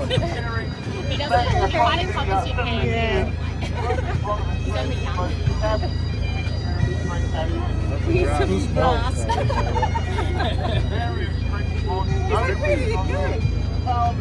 He doesn't try to compass your hand. Yeah. He's only young. He's fast. He's really good. Oh,